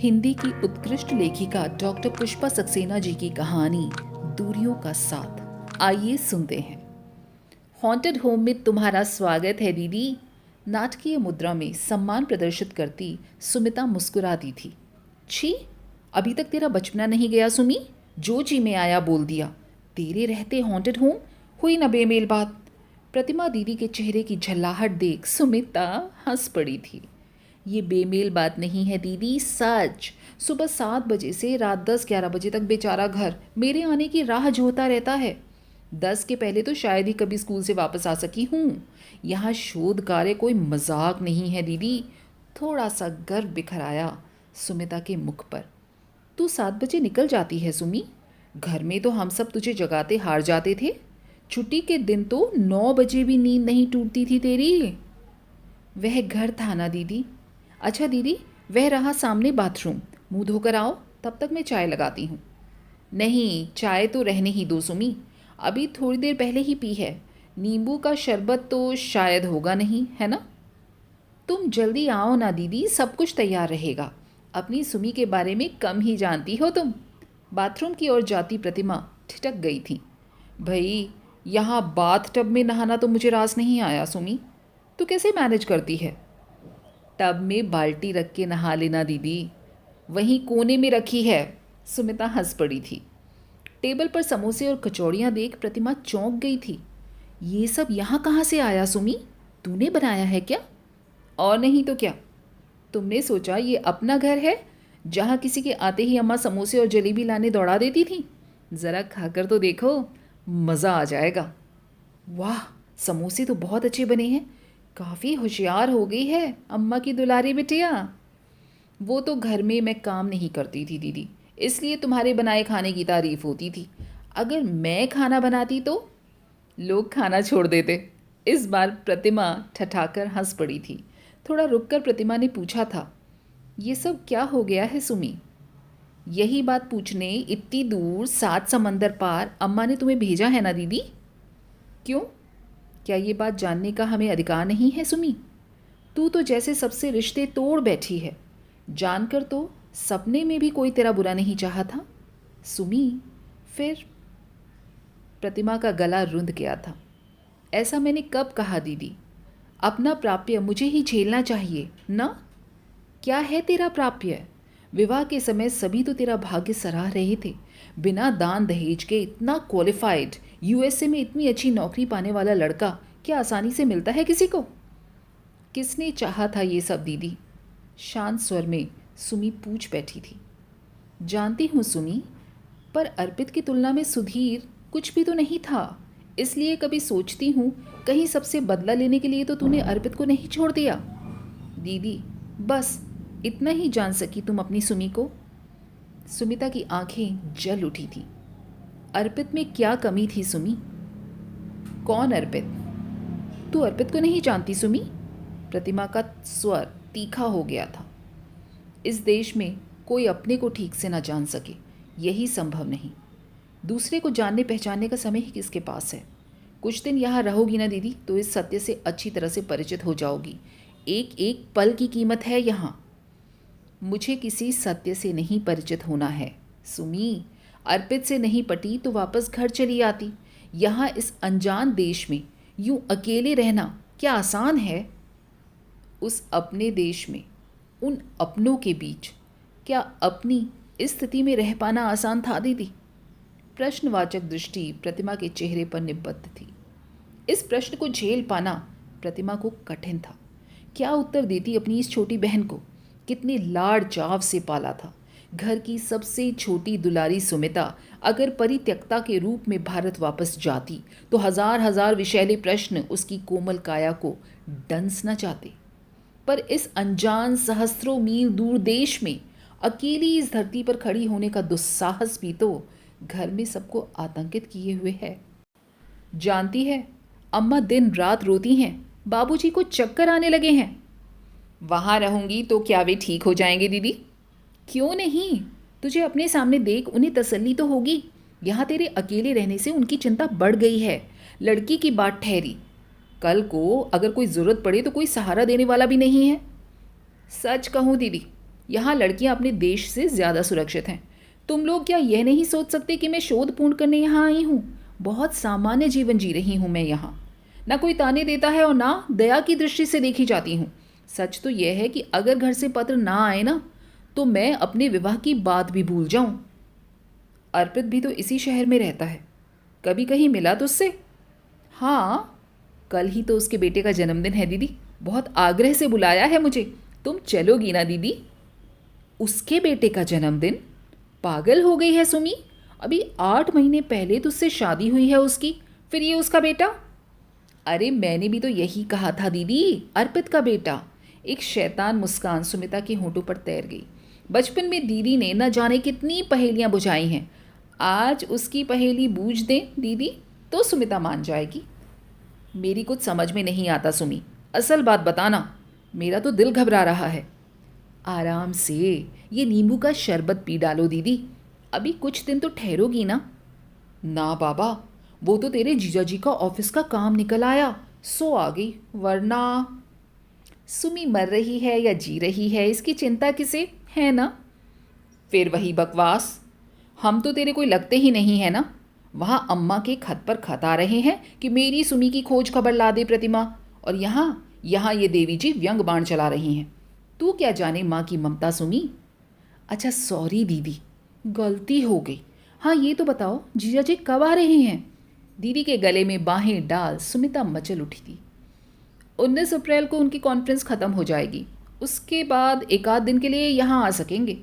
हिंदी की उत्कृष्ट लेखिका डॉक्टर पुष्पा सक्सेना जी की कहानी दूरियों का साथ। आइए सुनते हैं। हॉन्टेड होम में तुम्हारा स्वागत है दीदी। नाटकीय मुद्रा में सम्मान प्रदर्शित करती सुमिता मुस्कुरा दी थी। छी, अभी तक तेरा बचपना नहीं गया सुमी। जो जी में आया बोल दिया। तेरे रहते हॉन्टेड होम। हुई न बेमेल बात। प्रतिमा दीदी के चेहरे की झल्लाहट देख सुमिता हंस पड़ी थी। ये बेमेल बात नहीं है दीदी, सच। सुबह 7 बजे से रात 10-11 बजे तक बेचारा घर मेरे आने की राह जोहता रहता है। 10 के पहले तो शायद ही कभी स्कूल से वापस आ सकी हूँ। यहाँ शोध कार्य कोई मजाक नहीं है दीदी। थोड़ा सा गर्व बिखर आया सुमिता के मुख पर। तू 7 बजे निकल जाती है सुमी। घर में तो हम सब तुझे जगाते हार जाते थे। छुट्टी के दिन तो 9 बजे भी नींद नहीं टूटती थी तेरी। वह घर था ना दीदी। अच्छा दीदी, वह रहा सामने बाथरूम। मुंह धोकर आओ, तब तक मैं चाय लगाती हूँ। नहीं, चाय तो रहने ही दो सुमी। अभी थोड़ी देर पहले ही पी है। नींबू का शरबत तो शायद होगा नहीं, है ना? तुम जल्दी आओ ना दीदी, सब कुछ तैयार रहेगा। अपनी सुमी के बारे में कम ही जानती हो तुम। बाथरूम की ओर जाती प्रतिमा ठिठक गई थी। भाई, यहाँ बाथ टब में नहाना तो मुझे रास नहीं आया सुमी। तू कैसे मैनेज करती है? टब में बाल्टी रख के नहा लेना दीदी। वहीं कोने में रखी है। सुमिता हंस पड़ी थी। टेबल पर समोसे और कचौड़ियाँ देख प्रतिमा चौंक गई थी। ये सब यहाँ कहाँ से आया सुमी? तूने बनाया है क्या? और नहीं तो क्या। तुमने सोचा ये अपना घर है जहाँ किसी के आते ही अम्मा समोसे और जलेबी लाने दौड़ा देती थी? ज़रा खाकर तो देखो, मज़ा आ जाएगा। वाह, समोसे तो बहुत अच्छे बने हैं। काफ़ी होशियार हो गई है अम्मा की दुलारी बिटिया। वो तो घर में मैं काम नहीं करती थी दीदी, इसलिए तुम्हारे बनाए खाने की तारीफ होती थी। अगर मैं खाना बनाती तो लोग खाना छोड़ देते। इस बार प्रतिमा ठठाकर हंस पड़ी थी। थोड़ा रुककर प्रतिमा ने पूछा था, ये सब क्या हो गया है सुमी? यही बात पूछने इतनी दूर 7 समंदर पार अम्मा ने तुम्हें भेजा है ना दीदी? क्यों? क्या ये बात जानने का हमें अधिकार नहीं है सुमी? तू तो जैसे सबसे रिश्ते तोड़ बैठी है। जानकर तो सपने में भी कोई तेरा बुरा नहीं चाहा था सुमी। फिर प्रतिमा का गला रुंध गया था। ऐसा मैंने कब कहा दीदी? अपना प्राप्य मुझे ही झेलना चाहिए ना? क्या है तेरा प्राप्य? विवाह के समय सभी तो तेरा भाग्य सराह रहे थे। बिना दान दहेज के इतना क्वालिफाइड, यूएसए में इतनी अच्छी नौकरी पाने वाला लड़का क्या आसानी से मिलता है किसी को? किसने चाहा था ये सब दीदी? शांत स्वर में सुमी पूछ बैठी थी। जानती हूँ सुमी, पर अर्पित की तुलना में सुधीर कुछ भी तो नहीं था। इसलिए कभी सोचती हूँ कहीं सबसे बदला लेने के लिए तो तूने अर्पित को नहीं छोड़ दिया। दीदी, बस इतना ही जान सकी तुम अपनी सुमी को। सुमिता की आंखें जल उठी थी। अर्पित में क्या कमी थी सुमी? कौन अर्पित? तू अर्पित को नहीं जानती सुमी? प्रतिमा का स्वर तीखा हो गया था। इस देश में कोई अपने को ठीक से ना जान सके, यही संभव नहीं। दूसरे को जानने पहचानने का समय ही किसके पास है? कुछ दिन यहाँ रहोगी ना दीदी, तो इस सत्य से अच्छी तरह से परिचित हो जाओगी। एक एक पल की कीमत है यहाँ। मुझे किसी सत्य से नहीं परिचित होना है सुमी। अर्पित से नहीं पटी तो वापस घर चली आती। यहाँ इस अनजान देश में यूं अकेले रहना क्या आसान है? उस अपने देश में, उन अपनों के बीच क्या अपनी इस स्थिति में रह पाना आसान था दीदी? प्रश्नवाचक दृष्टि प्रतिमा के चेहरे पर निबद्ध थी। इस प्रश्न को झेल पाना प्रतिमा को कठिन था। क्या उत्तर देती अपनी इस छोटी बहन को? कितने लाड़ चाव से पाला था। घर की सबसे छोटी दुलारी सुमिता अगर परित्यक्ता के रूप में भारत वापस जाती तो हजार हजार विषैले प्रश्न उसकी कोमल काया को डंस न चाहते। पर इस अनजान सहस्त्रों मील दूर देश में अकेली इस धरती पर खड़ी होने का दुस्साहस भी तो घर में सबको आतंकित किए हुए है। जानती है, अम्मा दिन रात रोती हैं, बाबूजी को चक्कर आने लगे हैं। वहाँ रहूंगी तो क्या वे ठीक हो जाएंगे दीदी? क्यों नहीं? तुझे अपने सामने देख उन्हें तसल्ली तो होगी। यहाँ तेरे अकेले रहने से उनकी चिंता बढ़ गई है। लड़की की बात ठहरी, कल को अगर कोई ज़रूरत पड़े तो कोई सहारा देने वाला भी नहीं है। सच कहूँ दीदी, यहाँ लड़कियाँ अपने देश से ज़्यादा सुरक्षित हैं। तुम लोग क्या यह नहीं सोच सकते कि मैं शोध पूर्ण करने यहाँ आई हूँ? बहुत सामान्य जीवन जी रही हूँ मैं यहाँ। ना कोई ताने देता है और ना दया की दृष्टि से देखी जाती हूँ। सच तो यह है कि अगर घर से पत्र ना आए ना, तो मैं अपने विवाह की बात भी भूल जाऊं। अर्पित भी तो इसी शहर में रहता है, कभी कहीं मिला तो उससे? हाँ, कल ही तो उसके बेटे का जन्मदिन है दीदी, बहुत आग्रह से बुलाया है मुझे। तुम चलोगी ना दीदी? उसके बेटे का जन्मदिन? पागल हो गई है सुमी? अभी 8 महीने पहले तो उससे शादी हुई है उसकी, फिर ये उसका बेटा? अरे मैंने भी तो यही कहा था दीदी, अर्पित का बेटा। एक शैतान मुस्कान सुमिता के होंठों पर तैर गई। बचपन में दीदी ने न जाने कितनी पहेलियां बुझाई हैं, आज उसकी पहेली बूझ दें दीदी तो सुमिता मान जाएगी। मेरी कुछ समझ में नहीं आता सुमी, असल बात बताना, मेरा तो दिल घबरा रहा है। आराम से, ये नींबू का शरबत पी डालो दीदी, अभी कुछ दिन तो ठहरोगी ना? ना बाबा, वो तो तेरे जीजा जी का ऑफिस का काम निकल आया, सो आ गई, वरना। सुमी मर रही है या जी रही है इसकी चिंता किसे है ना? फिर वही बकवास, हम तो तेरे कोई लगते ही नहीं है ना। वहाँ अम्मा के खत पर खत आ रहे हैं कि मेरी सुमी की खोज खबर ला दे प्रतिमा, और यहाँ यहाँ ये देवी जी व्यंग बाण चला रही हैं। तू क्या जाने माँ की ममता सुमी। अच्छा सॉरी दीदी, गलती हो गई। हाँ ये तो बताओ जीजा जी कब आ रहे हैं? दीदी के गले में बाहें डाल सुमिता मचल उठी थी। 19 अप्रैल को उनकी कॉन्फ्रेंस ख़त्म हो जाएगी, उसके बाद एक आध दिन के लिए यहाँ आ सकेंगे।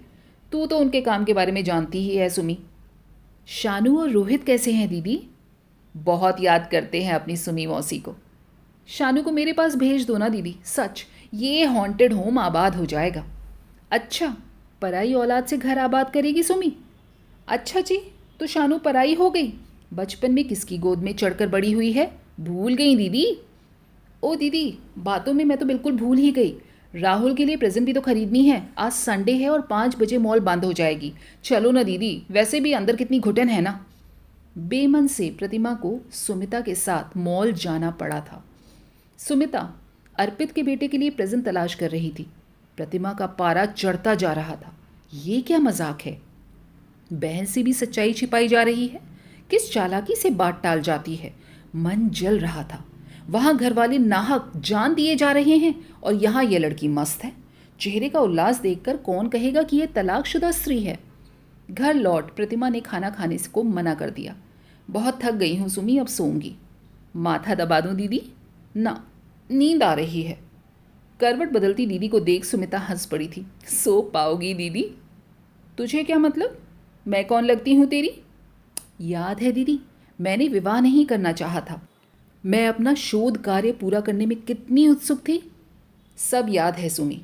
तू तो उनके काम के बारे में जानती ही है सुमी। शानू और रोहित कैसे हैं दीदी? बहुत याद करते हैं अपनी सुमी मौसी को। शानू को मेरे पास भेज दो ना दीदी, सच ये हॉन्टेड होम आबाद हो जाएगा। अच्छा, पराई औलाद से घर आबाद करेगी सुमी? अच्छा जी, तो शानू पराई हो गई? बचपन में किसकी गोद में चढ़कर बड़ी हुई है, भूल गई दीदी? ओ दीदी, बातों में मैं तो बिल्कुल भूल ही गई। राहुल के लिए प्रेजेंट भी तो खरीदनी है, आज संडे है और 5 बजे मॉल बंद हो जाएगी। चलो ना दीदी, वैसे भी अंदर कितनी घुटन है ना। बेमन से प्रतिमा को सुमिता के साथ मॉल जाना पड़ा था। सुमिता अर्पित के बेटे के लिए प्रेजेंट तलाश कर रही थी। प्रतिमा का पारा चढ़ता जा रहा था। ये क्या मजाक है? बहन से भी सच्चाई छिपाई जा रही है, किस चालाकी से बात टाल जाती है। मन जल रहा था। वहां घर वाले नाहक जान दिए जा रहे हैं और यहाँ ये लड़की मस्त है। चेहरे का उल्लास देखकर कौन कहेगा कि यह तलाकशुदा स्त्री है। घर लौट प्रतिमा ने खाना खाने को मना कर दिया। बहुत थक गई हूँ सुमी, अब सोऊंगी। माथा दबा दूँ दीदी? ना, नींद आ रही है। करवट बदलती दीदी को देख सुमिता हंस पड़ी थी। सो पाओगी दीदी? तुझे क्या मतलब, मैं कौन लगती हूँ तेरी? याद है दीदी, मैंने विवाह नहीं करना चाहा था। मैं अपना शोध कार्य पूरा करने में कितनी उत्सुक थी। सब याद है सुमी,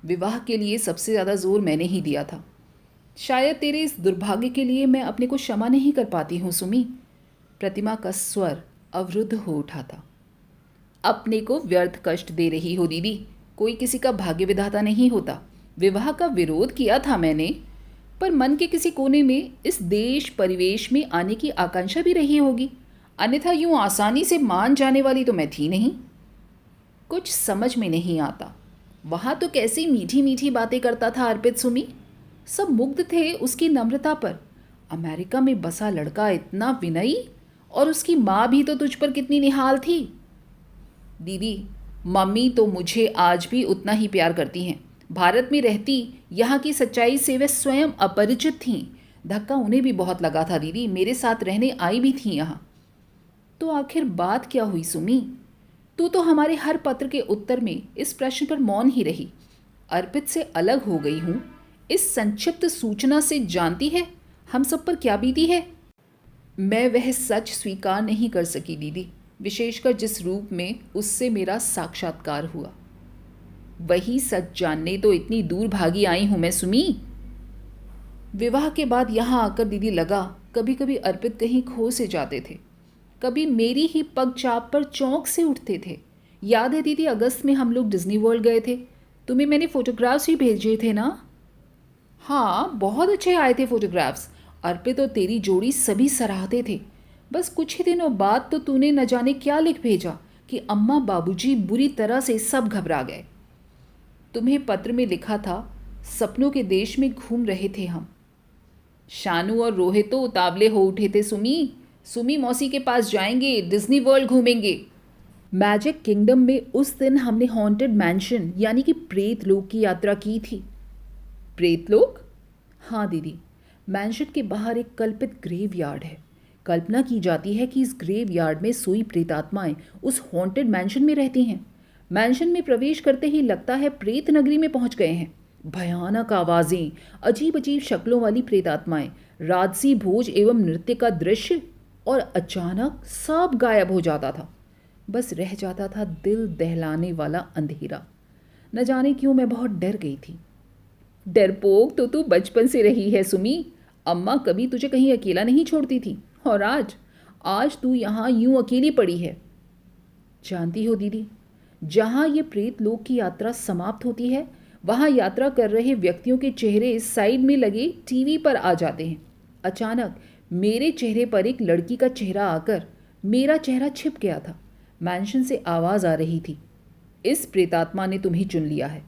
विवाह के लिए सबसे ज़्यादा जोर मैंने ही दिया था। शायद तेरे इस दुर्भाग्य के लिए मैं अपने को क्षमा नहीं कर पाती हूँ सुमी। प्रतिमा का स्वर अवरुद्ध हो उठा था। अपने को व्यर्थ कष्ट दे रही हो दीदी, कोई किसी का भाग्य विधाता नहीं होता। विवाह का विरोध किया था मैंने, पर मन के किसी कोने में इस देश परिवेश में आने की आकांक्षा भी रही होगी, अन्यथा यूं आसानी से मान जाने वाली तो मैं थी नहीं। कुछ समझ में नहीं आता। वहाँ तो कैसी मीठी मीठी बातें करता था अर्पित सुमी, सब मुग्ध थे उसकी नम्रता पर। अमेरिका में बसा लड़का इतना विनयी, और उसकी माँ भी तो तुझ पर कितनी निहाल थी। दीदी, मम्मी तो मुझे आज भी उतना ही प्यार करती हैं। भारत में रहती यहाँ की सच्चाई से वे स्वयं अपरिचित थीं। धक्का उन्हें भी बहुत लगा था दीदी, मेरे साथ रहने आई भी थी यहाँ। तो आखिर बात क्या हुई सुमी? तू तो हमारे हर पत्र के उत्तर में इस प्रश्न पर मौन ही रही। अर्पित से अलग हो गई हूँ, इस संक्षिप्त सूचना से जानती है हम सब पर क्या बीती है? मैं वह सच स्वीकार नहीं कर सकी दीदी, विशेषकर जिस रूप में उससे मेरा साक्षात्कार हुआ। वही सच जानने तो इतनी दूर भागी आई हूं मैं सुमी। विवाह के बाद यहाँ आकर दीदी लगा, कभी कभी अर्पित कहीं खो से जाते थे, कभी मेरी ही पगचाप पर चौंक से उठते थे। याद है दीदी, अगस्त में हम लोग डिज्नी वर्ल्ड गए थे, तुम्हें मैंने फोटोग्राफ्स भी भेजे थे ना? हाँ, बहुत अच्छे आए थे फोटोग्राफ्स। अर्पित और तेरी जोड़ी सभी सराहते थे। बस कुछ ही दिनों बाद तो तूने न जाने क्या लिख भेजा कि अम्मा बाबूजी बुरी तरह से सब घबरा गए। तुम्हें पत्र में लिखा था, सपनों के देश में घूम रहे थे हम। शानू और रोहित तो उतावले हो उठे थे। सुमी सुमी मौसी के पास जाएंगे, डिज्नी वर्ल्ड घूमेंगे। मैजिक किंगडम में उस दिन हमने हॉन्टेड मैंशन यानी कि प्रेत लोक की यात्रा की थी। प्रेत लोक? हाँ दीदी, मैंशन के बाहर एक कल्पित ग्रेव यार्ड है। कल्पना की जाती है कि इस ग्रेव यार्ड में सोई प्रेतात्माएं उस हॉन्टेड मैंशन में रहती हैं। मैंशन में प्रवेश करते ही लगता है प्रेत नगरी में पहुंच गए हैं। भयानक आवाजें, अजीब अजीब शक्लों वाली प्रेतात्माएं, राजसी भोज एवं नृत्य का दृश्य, और अचानक सब गायब हो जाता था। बस रह जाता था दिल दहलाने वाला अंधेरा। न जाने क्यों मैं बहुत डर गई थी। डरपोक तो तू बचपन से रही है सुमी। अम्मा कभी तुझे कहीं अकेला नहीं छोड़ती थी, और आज आज तू यहाँ यूं अकेली पड़ी है। जानती हो दीदी, जहाँ ये प्रेत लोक की यात्रा समाप्त होती है वहाँ यात्रा कर रहे व्यक्तियों के चेहरे साइड में लगे टीवी पर आ जाते हैं। अचानक मेरे चेहरे पर एक लड़की का चेहरा आकर मेरा चेहरा छिप गया था। मैंशन से आवाज़ आ रही थी, इस प्रेतात्मा ने तुम्हें चुन लिया है।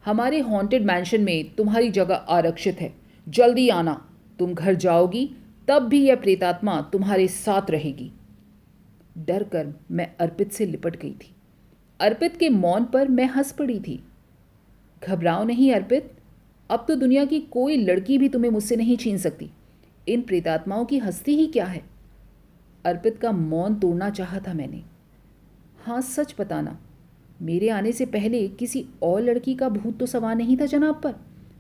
हमारे हॉन्टेड मैंशन में तुम्हारी जगह आरक्षित है। जल्दी आना, तुम घर जाओगी तब भी यह प्रेतात्मा तुम्हारे साथ रहेगी। डर कर मैं अर्पित से लिपट गई थी। अर्पित के मौन पर मैं हंस पड़ी थी। घबराओ नहीं अर्पित, अब तो दुनिया की कोई लड़की भी तुम्हें मुझसे नहीं छीन सकती। इन प्रेतात्माओं की हस्ती ही क्या है। अर्पित का मौन तोड़ना चाहा था मैंने। हाँ सच बताना, मेरे आने से पहले किसी और लड़की का भूत तो सवार नहीं था जनाब पर।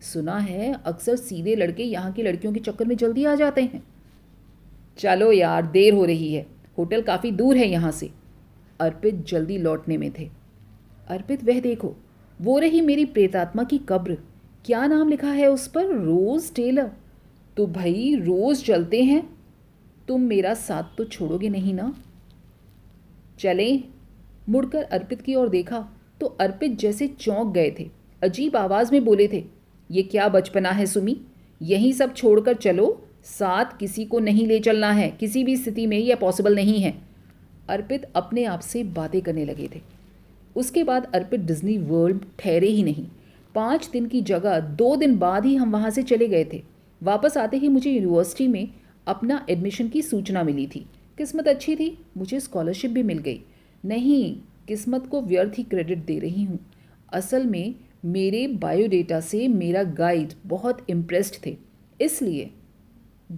सुना है अक्सर सीधे लड़के यहाँ की लड़कियों के चक्कर में जल्दी आ जाते हैं। चलो यार, देर हो रही है, होटल काफ़ी दूर है यहाँ से। अर्पित जल्दी लौटने में थे। अर्पित वह देखो, वो रही मेरी प्रेतात्मा की कब्र। क्या नाम लिखा है उस पर? रोज़ टेलर। तो भाई रोज़ चलते हैं। तुम मेरा साथ तो छोड़ोगे नहीं ना? चलें। मुड़कर अर्पित की ओर देखा तो अर्पित जैसे चौंक गए थे। अजीब आवाज़ में बोले थे, ये क्या बचपना है सुमी, यही सब छोड़कर चलो। साथ किसी को नहीं ले चलना है, किसी भी स्थिति में यह पॉसिबल नहीं है। अर्पित अपने आप से बातें करने लगे थे। उसके बाद अर्पित डिज्नी वर्ल्ड ठहरे ही नहीं। 5 दिन की जगह 2 दिन बाद ही हम वहाँ से चले गए थे। वापस आते ही मुझे यूनिवर्सिटी में अपना एडमिशन की सूचना मिली थी। किस्मत अच्छी थी, मुझे स्कॉलरशिप भी मिल गई। नहीं, किस्मत को व्यर्थ ही क्रेडिट दे रही हूँ। असल में मेरे बायोडेटा से मेरा गाइड बहुत इम्प्रेस्ड थे, इसलिए।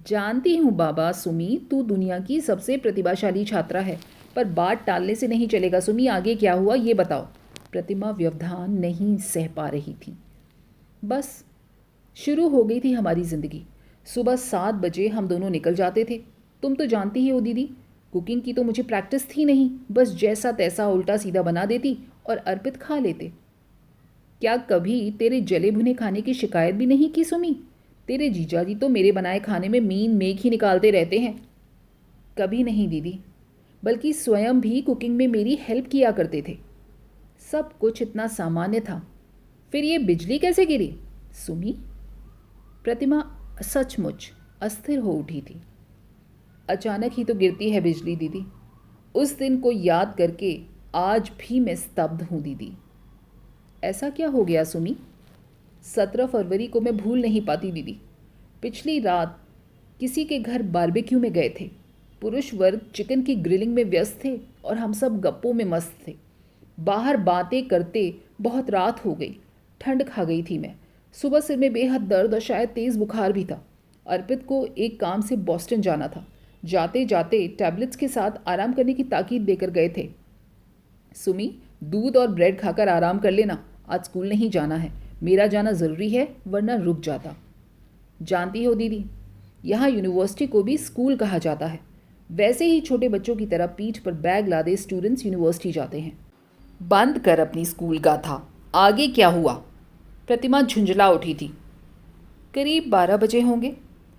जानती हूँ बाबा सुमी, तू दुनिया की सबसे प्रतिभाशाली छात्रा है, पर बात टालने से नहीं चलेगा। सुमी, आगे क्या हुआ ये बताओ। प्रतिमा व्यवधान नहीं सह पा रही थी। बस शुरू हो गई थी हमारी ज़िंदगी। सुबह 7 बजे हम दोनों निकल जाते थे। तुम तो जानती ही हो दीदी, कुकिंग की तो मुझे प्रैक्टिस थी नहीं, बस जैसा तैसा उल्टा सीधा बना देती और अर्पित खा लेते। क्या कभी तेरे जले भुने खाने की शिकायत भी नहीं की सुमी? तेरे जीजाजी तो मेरे बनाए खाने में मीन मेघ ही निकालते रहते हैं। कभी नहीं दीदी, बल्कि स्वयं भी कुकिंग में मेरी हेल्प किया करते थे। सब कुछ इतना सामान्य था, फिर ये बिजली कैसे गिरी सुमी? प्रतिमा सचमुच अस्थिर हो उठी थी। अचानक ही तो गिरती है बिजली दीदी। उस दिन को याद करके आज भी मैं स्तब्ध हूँ दीदी। ऐसा क्या हो गया सुमी? 17 फरवरी को मैं भूल नहीं पाती दीदी। पिछली रात किसी के घर बारबेक्यू में गए थे। पुरुष वर्ग चिकन की ग्रिलिंग में व्यस्त थे और हम सब गप्पों में मस्त थे। बाहर बातें करते बहुत रात हो गई। ठंड खा गई थी मैं। सुबह सिर में बेहद दर्द और शायद तेज़ बुखार भी था। अर्पित को एक काम से बॉस्टन जाना था। जाते जाते टैबलेट्स के साथ आराम करने की ताकीद देकर गए थे। सुमी, दूध और ब्रेड खाकर आराम कर लेना, आज स्कूल नहीं जाना है। मेरा जाना ज़रूरी है, वरना रुक जाता। जानती हो दीदी, यहाँ यूनिवर्सिटी को भी स्कूल कहा जाता है। वैसे ही छोटे बच्चों की तरह पीठ पर बैग लादे स्टूडेंट्स यूनिवर्सिटी जाते हैं। बंद कर अपनी स्कूल गाथा, आगे क्या हुआ? प्रतिमा झुंझला उठी थी। करीब 12 बजे होंगे।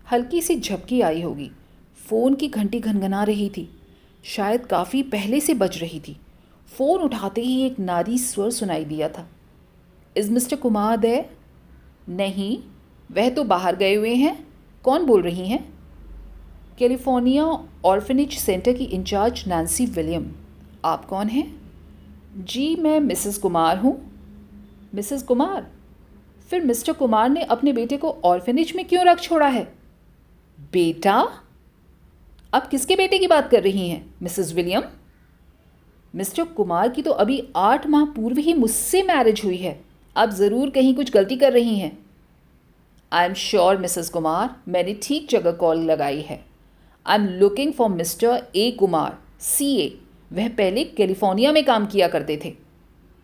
हल्की सी झपकी आई होगी। फ़ोन की घंटी घनघना रही थी, शायद काफ़ी पहले से बज रही थी। फ़ोन उठाते ही एक नारी स्वर सुनाई दिया था। Is mister Kumar there? नहीं, वह तो बाहर गए हुए हैं। कौन बोल रही हैं? कैलिफोर्निया ऑर्फनेज सेंटर की इंचार्ज नैन्सी विलियम। आप कौन हैं? जी, मैं मिसेस कुमार हूँ। मिसेस कुमार? फिर मिस्टर कुमार ने अपने बेटे को ऑर्फेनेज में क्यों रख छोड़ा है? बेटा? अब किसके बेटे की बात कर रही हैं मिसेस विलियम? मिस्टर कुमार की तो अभी 8 माह पूर्व ही मुझसे मैरिज हुई है। आप ज़रूर कहीं कुछ गलती कर रही हैं। I am sure Mrs Kumar, मैंने ठीक जगह कॉल लगाई है। I am looking for mister A Kumar, CA। वह पहले कैलिफोर्निया में काम किया करते थे।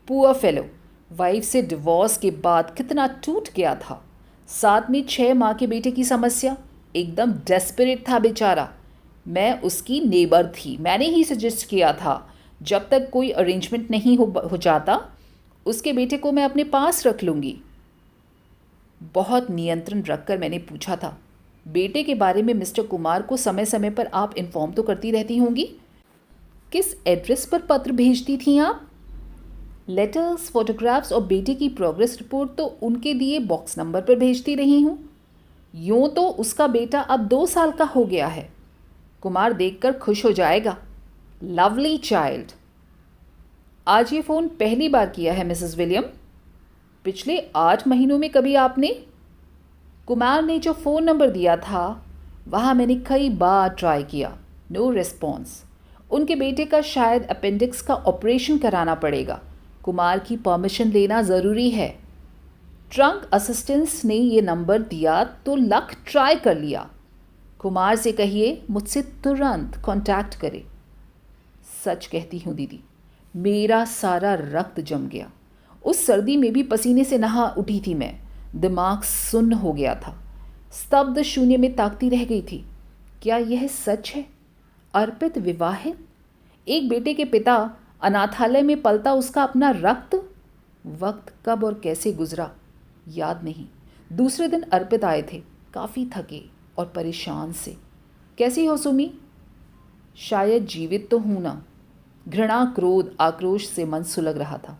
पुअर फेलो, वाइफ से डिवोर्स के बाद कितना टूट गया था। साथ में 6 माह के बेटे की समस्या। एकदम डेस्परेट था बेचारा। मैं उसकी नेबर थी। मैंने ही सजेस्ट किया था जब तक कोई अरेंजमेंट नहीं हो जाता उसके बेटे को मैं अपने पास रख लूँगी। बहुत नियंत्रण रखकर मैंने पूछा था, बेटे के बारे में मिस्टर कुमार को समय समय पर आप इन्फॉर्म तो करती रहती होंगी। किस एड्रेस पर पत्र भेजती थीं आप? लेटर्स, फोटोग्राफ्स और बेटे की प्रोग्रेस रिपोर्ट तो उनके दिए बॉक्स नंबर पर भेजती रही हूँ। यूँ तो उसका बेटा अब 2 साल का हो गया है। कुमार देखकर खुश हो जाएगा। Lovely child. आज ये फ़ोन पहली बार किया है मिसेस विलियम? पिछले 8 महीनों में कभी आपने? कुमार ने जो फ़ोन नंबर दिया था वहाँ मैंने कई बार ट्राई किया। No response. उनके बेटे का शायद अपेंडिक्स का ऑपरेशन कराना पड़ेगा। कुमार की परमिशन लेना ज़रूरी है। ट्रंक असिस्टेंस ने ये नंबर दिया तो लक ट्राई कर लिया। कुमार से कहिए मुझसे तुरंत कांटेक्ट करे। सच कहती हूँ दीदी, मेरा सारा रक्त जम गया। उस सर्दी में भी पसीने से नहा उठी थी मैं। दिमाग सुन्न हो गया था। स्तब्ध शून्य में ताकती रह गई थी। क्या यह सच है? अर्पित विवाहित, एक बेटे के पिता, अनाथालय में पलता उसका अपना रक्त। वक्त कब और कैसे गुजरा याद नहीं। दूसरे दिन अर्पित आए थे, काफ़ी थके और परेशान से। कैसी हो सुमी? शायद जीवित तो हूं ना। घृणा, क्रोध, आक्रोश से मन सुलग रहा था।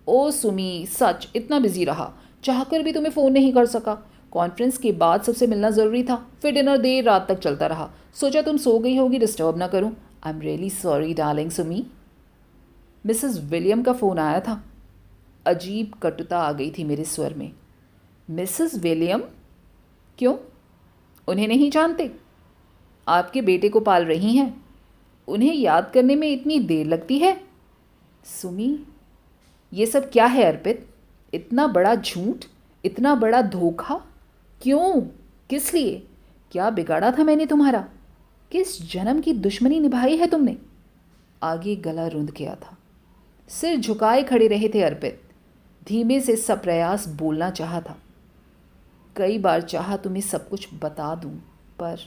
ओ सुमी, सच इतना बिजी रहा, चाहकर भी तुम्हें फ़ोन नहीं कर सका। कॉन्फ्रेंस के बाद सबसे मिलना ज़रूरी था। फिर डिनर देर रात तक चलता रहा। सोचा तुम सो गई होगी, डिस्टर्ब ना करूं। I am really sorry darling Sumi. Mrs William का फ़ोन आया था। अजीब कटुता आ गई थी मेरे स्वर में। Mrs William? क्यों, उन्हें नहीं जानते? आपके बेटे को पाल रही हैं, उन्हें याद करने में इतनी देर लगती है? सुमी, ये सब क्या है अर्पित? इतना बड़ा झूठ, इतना बड़ा धोखा? क्यों? किस लिए? क्या बिगाड़ा था मैंने तुम्हारा? किस जन्म की दुश्मनी निभाई है तुमने? आगे गला रुंध गया था। सिर झुकाए खड़े रहे थे अर्पित। धीमे से सप्रयास बोलना चाहा था। कई बार चाहा तुम्हें सब कुछ बता दूं, पर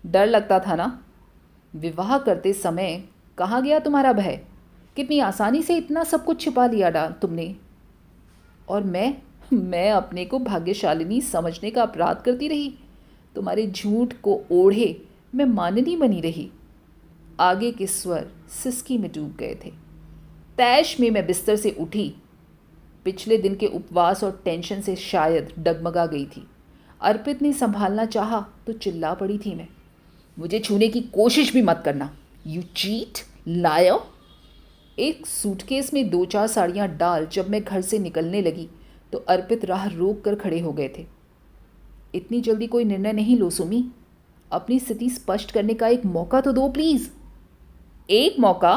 डर लगता था ना। विवाह करते समय कहाँ गया तुम्हारा भय? कितनी आसानी से इतना सब कुछ छिपा लिया डाल तुमने। और मैं अपने को भाग्यशालिनी समझने का अपराध करती रही। तुम्हारे झूठ को ओढ़े मैं माननी बनी रही। आगे के स्वर सिसकी में डूब गए थे। तैश में मैं बिस्तर से उठी। पिछले दिन के उपवास और टेंशन से शायद डगमगा गई थी। अर्पित ने संभालना चाहा तो चिल्ला पड़ी थी मैं। मुझे छूने की कोशिश भी मत करना, यू चीट लायर। एक सूटकेस में 2-4 साड़ियाँ डाल जब मैं घर से निकलने लगी तो अर्पित राह रोक कर खड़े हो गए थे। इतनी जल्दी कोई निर्णय नहीं लो सुमी, अपनी स्थिति स्पष्ट करने का एक मौका तो दो प्लीज़। एक मौका?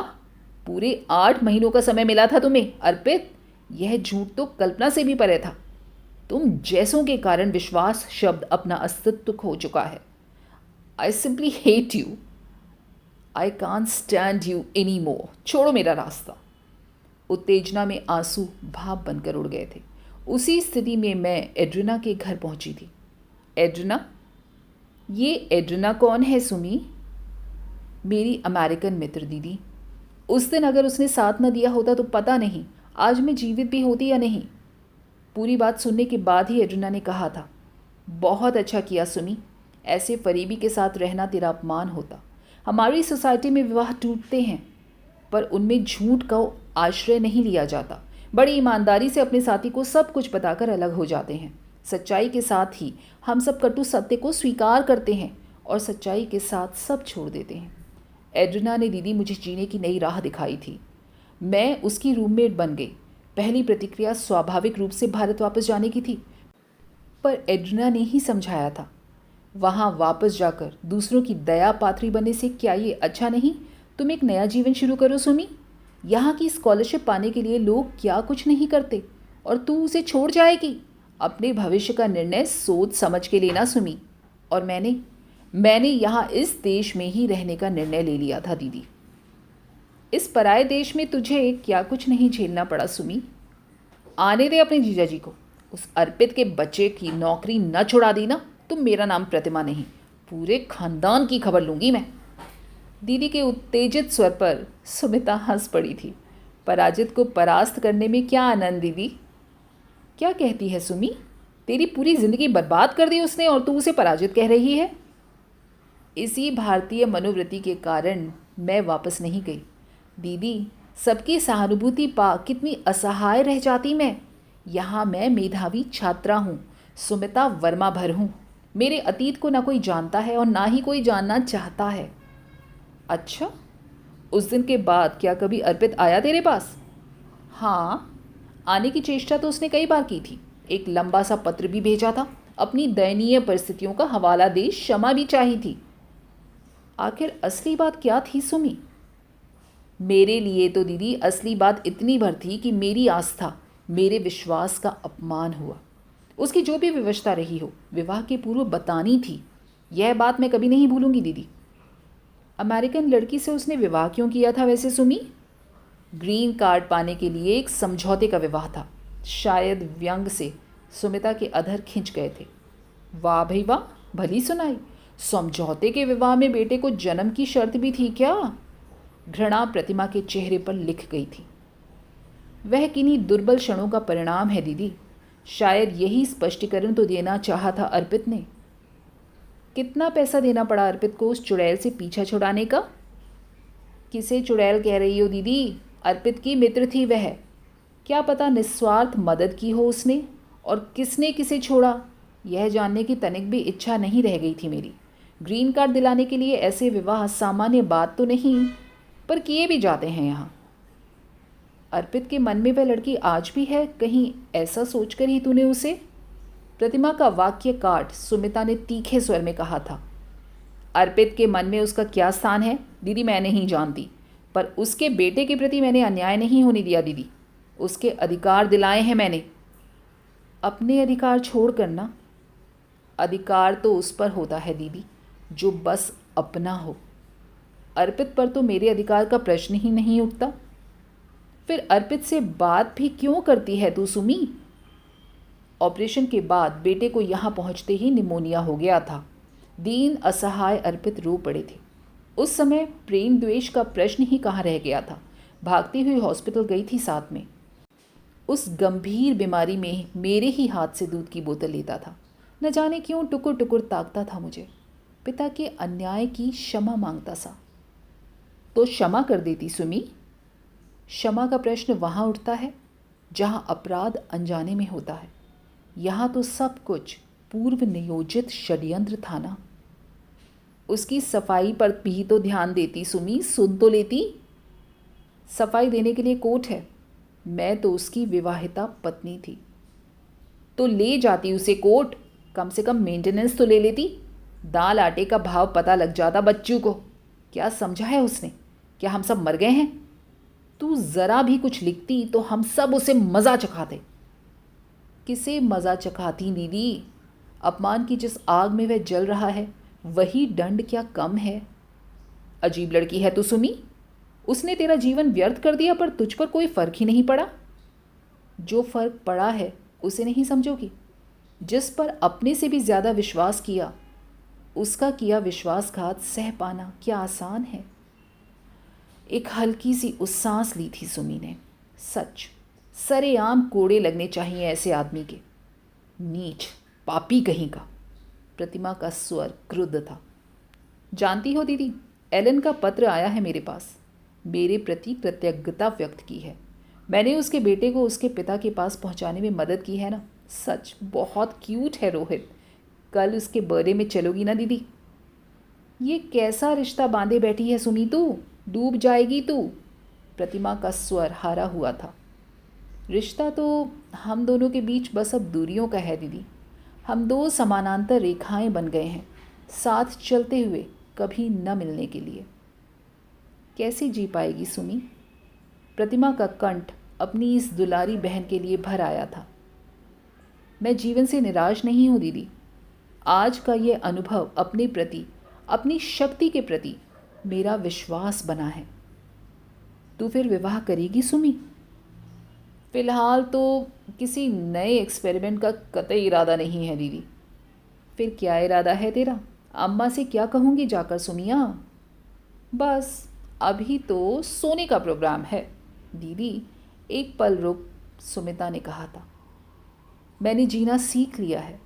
पूरे 8 महीनों का समय मिला था तुम्हें अर्पित। यह झूठ तो कल्पना से भी परे था। तुम जैसों के कारण विश्वास शब्द अपना अस्तित्व खो चुका है। I simply hate you. I can't stand you any more. छोड़ो मेरा रास्ता। उत्तेजना में आंसू भाप बनकर उड़ गए थे। उसी स्थिति में मैं एड्रिना के घर पहुंची थी। एड्रिना? ये एड्रिना कौन है सुमी? मेरी अमेरिकन मित्र दीदी। उस दिन अगर उसने साथ न दिया होता तो पता नहीं आज मैं जीवित भी होती या नहीं। पूरी बात सुनने के बाद ही एड्रिना ने कहा था, बहुत अच्छा किया सुमी, ऐसे फरीबी के साथ रहना तेरा अपमान होता। हमारी सोसाइटी में विवाह टूटते हैं पर उनमें झूठ का आश्रय नहीं लिया जाता। बड़ी ईमानदारी से अपने साथी को सब कुछ बताकर अलग हो जाते हैं। सच्चाई के साथ ही हम सब कटु सत्य को स्वीकार करते हैं और सच्चाई के साथ सब छोड़ देते हैं। एड्रिना ने दीदी मुझे जीने की नई राह दिखाई थी। मैं उसकी रूममेट बन गई। पहली प्रतिक्रिया स्वाभाविक रूप से भारत वापस जाने की थी, पर एड्रिना ने ही समझाया था, वहाँ वापस जाकर दूसरों की दया पात्री बनने से क्या ये अच्छा नहीं? तुम एक नया जीवन शुरू करो सुमी। यहाँ की स्कॉलरशिप पाने के लिए लोग क्या कुछ नहीं करते और तू उसे छोड़ जाएगी। अपने भविष्य का निर्णय सोच समझ के लेना सुमी। और मैंने यहाँ इस देश में ही रहने का निर्णय ले लिया था दीदी। इस पराये देश में तुझे क्या कुछ नहीं झेलना पड़ा सुमी। आने दे अपने जीजा जी को। उस अर्पित के बच्चे की नौकरी न छुड़ा दी ना तो मेरा नाम प्रतिमा नहीं, पूरे खानदान की खबर लूँगी मैं। दीदी के उत्तेजित स्वर पर सुमिता हंस पड़ी थी। पराजित को परास्त करने में क्या आनंद दीदी। क्या कहती है सुमी? तेरी पूरी ज़िंदगी बर्बाद कर दी उसने और तू उसे पराजित कह रही है। इसी भारतीय मनोवृत्ति के कारण मैं वापस नहीं गई दीदी। सबकी सहानुभूति पा कितनी असहाय रह जाती मैं। यहाँ मैं मेधावी छात्रा हूँ, सुमिता वर्मा भर हूँ। मेरे अतीत को ना कोई जानता है और ना ही कोई जानना चाहता है। अच्छा, उस दिन के बाद क्या कभी अर्पित आया तेरे पास? हाँ, आने की चेष्टा तो उसने कई बार की थी। एक लंबा सा पत्र भी भेजा था। अपनी दयनीय परिस्थितियों का हवाला दे क्षमा भी चाही थी। आखिर असली बात क्या थी सुमी? मेरे लिए तो दीदी असली बात इतनी भर थी कि मेरी आस्था, मेरे विश्वास का अपमान हुआ। उसकी जो भी विवशता रही हो, विवाह के पूर्व बतानी थी। यह बात मैं कभी नहीं भूलूंगी दीदी। अमेरिकन लड़की से उसने विवाह क्यों किया था वैसे सुमी? ग्रीन कार्ड पाने के लिए एक समझौते का विवाह था। शायद व्यंग से सुमिता के अधर खिंच गए थे। वाह भाई वाह, भली सुनाई। समझौते के विवाह में बेटे को जन्म की शर्त भी थी क्या? घृणा प्रतिमा के चेहरे पर लिख गई थी। वह किन्हीं दुर्बल क्षणों का परिणाम है दीदी। शायद यही स्पष्टीकरण तो देना चाहा था अर्पित ने। कितना पैसा देना पड़ा अर्पित को उस चुड़ैल से पीछा छुड़ाने का? किसे चुड़ैल कह रही हो दीदी? अर्पित की मित्र थी वह। क्या पता निस्वार्थ मदद की हो उसने, और किसने किसे छोड़ा यह जानने की तनिक भी इच्छा नहीं रह गई थी मेरी। ग्रीन कार्ड दिलाने के लिए ऐसे विवाह सामान्य बात तो नहीं, पर किए भी जाते हैं यहाँ। अर्पित के मन में वह लड़की आज भी है, कहीं ऐसा सोचकर ही तूने उसे? प्रतिमा का वाक्य काट सुमिता ने तीखे स्वर में कहा था। अर्पित के मन में उसका क्या स्थान है दीदी मैं नहीं जानती, पर उसके बेटे के प्रति मैंने अन्याय नहीं होने दिया दीदी। उसके अधिकार दिलाए हैं मैंने। अपने अधिकार छोड़ कर ना। अधिकार तो उस पर होता है दीदी जो बस अपना हो। अर्पित पर तो मेरे अधिकार का प्रश्न ही नहीं उठता। फिर अर्पित से बात भी क्यों करती है तू सुमी? ऑपरेशन के बाद बेटे को यहाँ पहुँचते ही निमोनिया हो गया था। दीन असहाय अर्पित रो पड़े थे। उस समय प्रेम द्वेष का प्रश्न ही कहाँ रह गया था। भागती हुई हॉस्पिटल गई थी साथ में। उस गंभीर बीमारी में मेरे ही हाथ से दूध की बोतल लेता था। न जाने क्यों टुकुर टुकुर ताकता था मुझे। पिता के अन्याय की क्षमा मांगता सा। तो क्षमा कर देती सुमी। क्षमा का प्रश्न वहाँ उठता है जहाँ अपराध अनजाने में होता है। यहाँ तो सब कुछ पूर्व नियोजित षड्यंत्र था ना। उसकी सफाई पर भी तो ध्यान देती सुमी, सुन तो लेती। सफाई देने के लिए कोर्ट है। मैं तो उसकी विवाहिता पत्नी थी। तो ले जाती उसे कोर्ट, कम से कम मेंटेनेंस तो ले लेती। दाल आटे का भाव पता लग जाता बच्चों को। क्या समझा है उसने? क्या हम सब मर गए हैं? तू ज़रा भी कुछ लिखती तो हम सब उसे मज़ा चखाते। किसे मज़ा चखाती दीदी? अपमान की जिस आग में वह जल रहा है वही दंड क्या कम है? अजीब लड़की है तू सुमी। उसने तेरा जीवन व्यर्थ कर दिया पर तुझ पर कोई फ़र्क ही नहीं पड़ा। जो फ़र्क पड़ा है उसे नहीं समझोगी? जिस पर अपने से भी ज़्यादा विश्वास किया, उसका किया विश्वासघात सह पाना क्या आसान है? एक हल्की सी उस्सास ली थी सुमी ने। सच, सरेआम कोड़े लगने चाहिए ऐसे आदमी के। नीच, पापी कहीं का। प्रतिमा का स्वर क्रुद्ध था। जानती हो दीदी, एलन का पत्र आया है मेरे पास। मेरे प्रति कृतज्ञता व्यक्त की है। मैंने उसके बेटे को उसके पिता के पास पहुंचाने में मदद की है ना। सच बहुत क्यूट है रोहित। कल उसके बर्थडे में चलोगी ना दीदी? ये कैसा रिश्ता बांधे बैठी है सुमी तू? डूब जाएगी तू। प्रतिमा का स्वर हारा हुआ था। रिश्ता तो हम दोनों के बीच बस अब दूरियों का है दीदी। हम दो समानांतर रेखाएं बन गए हैं, साथ चलते हुए कभी न मिलने के लिए। कैसे जी पाएगी सुमी? प्रतिमा का कंठ अपनी इस दुलारी बहन के लिए भर आया था। मैं जीवन से निराश नहीं हूँ दीदी। आज का ये अनुभव अपने प्रति, अपनी शक्ति के प्रति मेरा विश्वास बना है। तू फिर विवाह करेगी सुमी? फिलहाल तो किसी नए एक्सपेरिमेंट का कतई इरादा नहीं है दीदी। फिर क्या इरादा है तेरा? अम्मा से क्या कहूँगी जाकर सुमिया? बस अभी तो सोने का प्रोग्राम है दीदी। एक पल रुक, सुमिता ने कहा था। मैंने जीना सीख लिया है।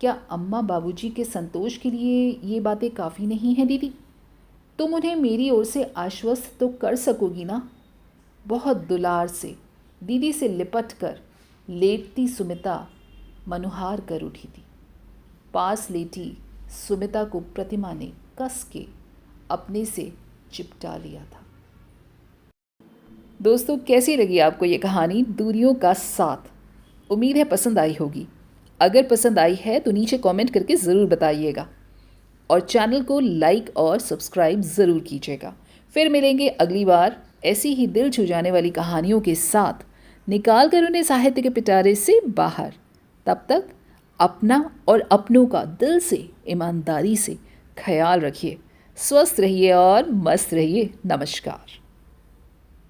क्या अम्मा बाबूजी के संतोष के लिए ये बातें काफ़ी नहीं हैं दीदी? तुम उन्हें मेरी ओर से आश्वस्त तो कर सकोगी ना? बहुत दुलार से दीदी से लिपट कर लेटती सुमिता मनुहार कर उठी थी। पास लेटी सुमिता को प्रतिमा ने कस के अपने से चिपटा लिया था। दोस्तों, कैसी लगी आपको ये कहानी दूरियों का साथ? उम्मीद है पसंद आई होगी। अगर पसंद आई है तो नीचे कमेंट करके ज़रूर बताइएगा और चैनल को लाइक और सब्सक्राइब ज़रूर कीजिएगा। फिर मिलेंगे अगली बार ऐसी ही दिल छू जाने वाली कहानियों के साथ, निकाल कर उन्हें साहित्य के पिटारे से बाहर। तब तक अपना और अपनों का दिल से, ईमानदारी से ख्याल रखिए। स्वस्थ रहिए और मस्त रहिए। नमस्कार।